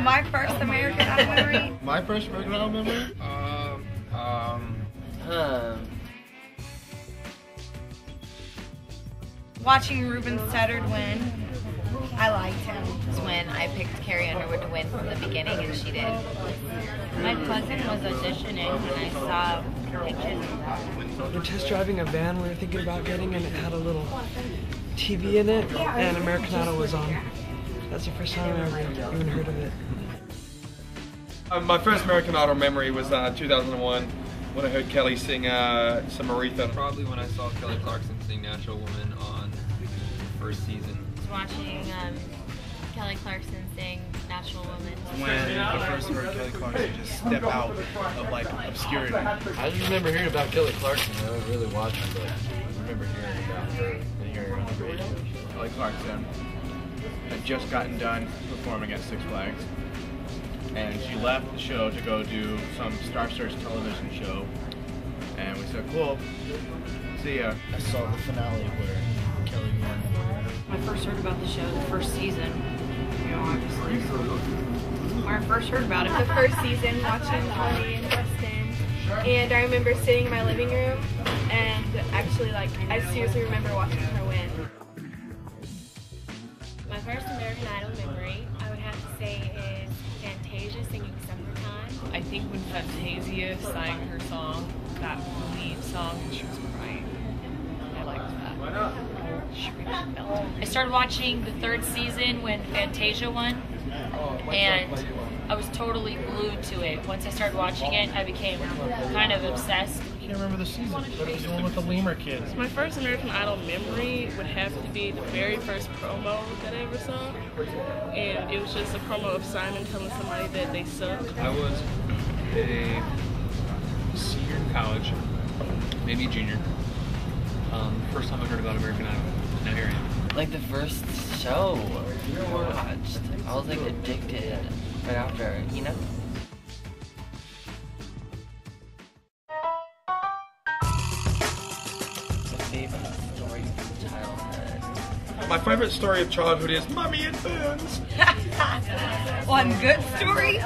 My first American Idol memory? My first American Idol memory? Watching Ruben Studdard win. I liked him. It was when I picked Carrie Underwood to win from the beginning, and she did. My cousin was auditioning, and I saw pictures. We're test driving a van we were thinking about getting, and it had a little TV in it, and American Idol was on. That's the first time I ever even heard of it. My first American Idol memory was 2001 when I heard Kelly sing some Aretha. Probably when I saw Kelly Clarkson sing Natural Woman on the first season. I was watching Kelly Clarkson sing Natural Woman. When I first heard Kelly Clarkson just step out of like obscurity. I just remember hearing about Kelly Clarkson. I don't really watch her, but I remember hearing about her and hearing her on the radio. Kelly Clarkson had just gotten done performing at Six Flags, and she left the show to go do some Star Search television show, and we said, cool, see ya. I saw the finale where Kelly won. I first heard about the show the first season, you know, obviously. When I first heard about it. The first season, watching Kelly and Justin, and I remember sitting in my living room, and actually, like, I seriously remember watching her win. My first American Idol memory, I would have to say, is Fantasia singing Summertime. I think when Fantasia sang her song, that lead song, she was crying. I liked that. Why not? I started watching the third season when Fantasia won, and I was totally glued to it. Once I started watching it, I became kind of obsessed. I can't remember the season, but it was the one with the lemur kids. My first American Idol memory would have to be the very first promo that I ever saw. And it was just a promo of Simon telling somebody that they sucked. I was a senior in college, maybe junior. First time I heard about American Idol. Now here I am. Like the first show we watched, I was like addicted right after, you know? My favorite story of childhood is Mummy and Burns. One good story?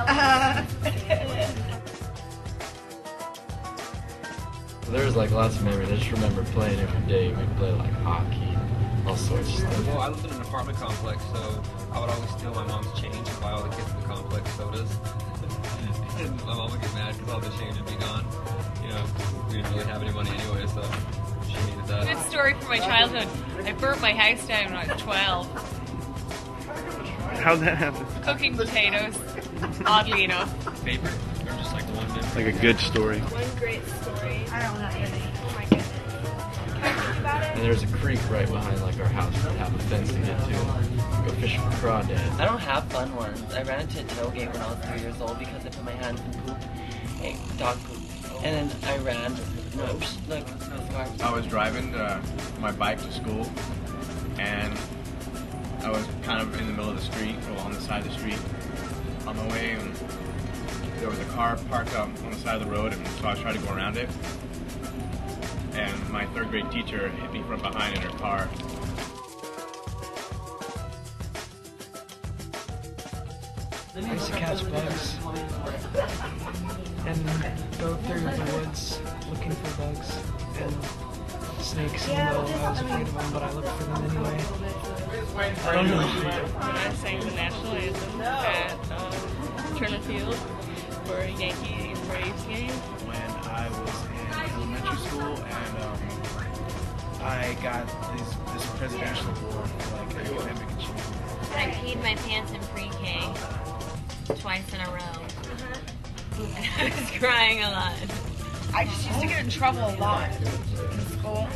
There's like lots of memories. I just remember playing every day. We'd play like hockey, all sorts of stuff. Well, I lived in an apartment complex, so I would always steal my mom's change and buy all the kids in the complex sodas. And my mom would get mad because all the change would be gone. You know, we didn't really have any money anyway, so she needed that. Good story from my childhood. I burnt my house down when I was 12. How'd that happen? Cooking potatoes, oddly enough. Favorite? Or just like one memory? Like a good story. One great story. I don't have any. Oh my goodness. Can I think about it? And there's a creek right behind like our house that have a fence to get to. Go fishing for crawdads. I don't have fun ones. I ran into a tailgate when I was 3 years old because I put my hands in poop, dog poop, and then I ran. No, look, this car. I was driving my bike to school, and I was kind of in the middle of the street, or on the side of the street. On my way, and there was a car parked up on the side of the road, and so I was trying to go around it. And my third grade teacher hit me from behind in her car. I used to catch bugs and go through the woods looking for bugs and snakes, even though I was afraid of them, but I looked for them anyway. I don't know. When I sang the national anthem at Turner Field for a Yankee and Braves game. When I was in elementary school, and I got this presidential award for like academic achievement. I peed my pants in pre-K twice in a row. And I was crying a lot. I just used to get in trouble a lot in school.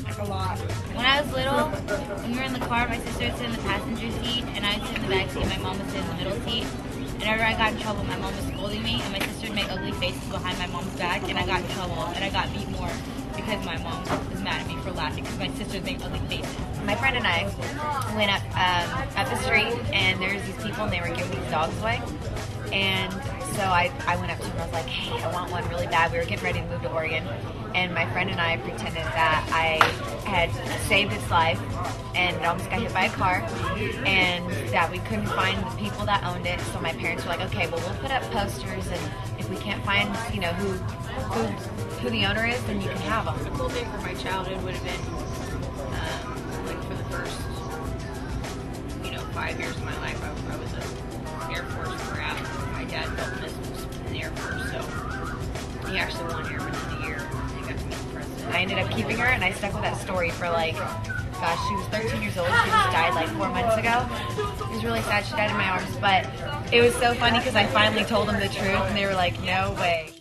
Like a lot. When I was little, when we were in the car, my sister would sit in the passenger seat, and I would sit in the back seat, and my mom would sit in the middle seat. Whenever I got in trouble, my mom was scolding me, and my sister would make ugly faces behind my mom's back, and I got in trouble, and I got beat more because my mom was mad at me for laughing because my sister would make ugly faces. My friend and I went up the street, and there was these people, and they were giving these dogs away. And so I went up to him and I was like, hey, I want one really bad. We were getting ready to move to Oregon. and my friend and I pretended that I had saved its life and it almost got hit by a car, and that we couldn't find the people that owned it. So my parents were like, okay, well, we'll put up posters, and if we can't find, you know, who the owner is, then you can have them. The cool thing for my childhood would have been, like for the first, 5 years of my life, I was an Air Force brat. My dad built missiles in the Air Force, so he actually won Airman of the Year. He got to meet the president. I ended up keeping her, and I stuck with that story for like, gosh, she was 13 years old. She just died like 4 months ago. It was really sad. She died in my arms, but it was so funny because I finally told them the truth, and they were like, no way.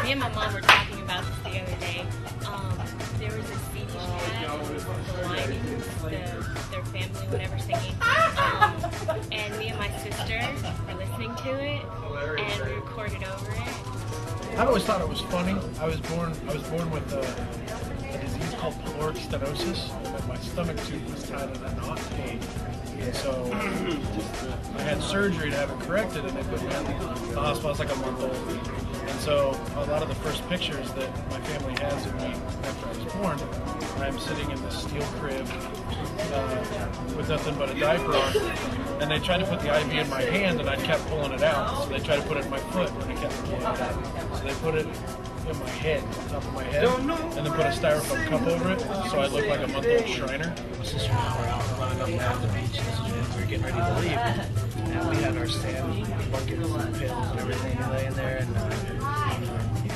Me and my mom were talking about this the other day. There was a CD she had, the Lions, their family, whatever, singing. And me and my sister were listening to it, and we recorded over it. I always thought it was funny. I was born with a disease called caloric stenosis, and my stomach tube was tied in a knot. And so I had surgery to have it corrected, and they put me in the hospital. I was like a month old. And so a lot of the first pictures that my family has of me after I was born, I'm sitting in this steel crib with nothing but a diaper on, and they tried to put the IV in my hand, and I kept pulling it out. So they tried to put it in my foot, and I kept pulling it out. So they put it in my head, on top of my head, and then put a styrofoam cup over it, so I look like a month-old Shriner. My sister and I were out running up and down the beach. This is when we were getting ready to leave, and we had our sand buckets and pails and everything laying there, and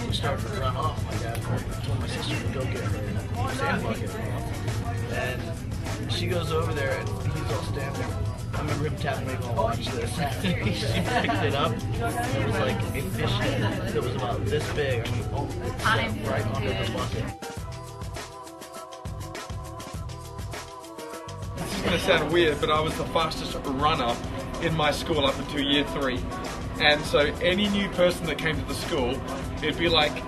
we started to run off. My dad told my sister to go get her sand bucket, and she goes over there, and he's all standing. I remember him tapping me going, watch this. She picked it up, and it was like a fish head that was about this big. I mean, it's right under the bucket. This is going to sound weird, but I was the fastest runner in my school up until year 3. And so any new person that came to the school, it'd be like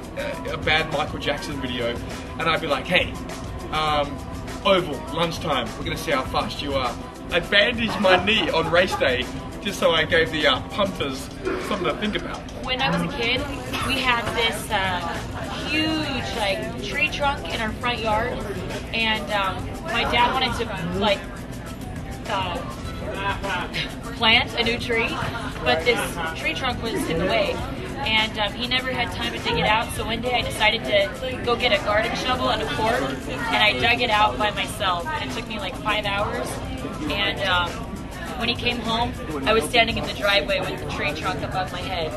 a bad Michael Jackson video. And I'd be like, hey, oval, lunchtime, we're going to see how fast you are. I bandaged my knee on race day just so I gave the pumpers something to think about. When I was a kid, we had this huge tree trunk in our front yard, and my dad wanted to plant a new tree, but this tree trunk was in the way. And he never had time to dig it out, so one day I decided to go get a garden shovel and a fork, and I dug it out by myself. And it took me like 5 hours, and when he came home, I was standing in the driveway with the tree trunk above my head.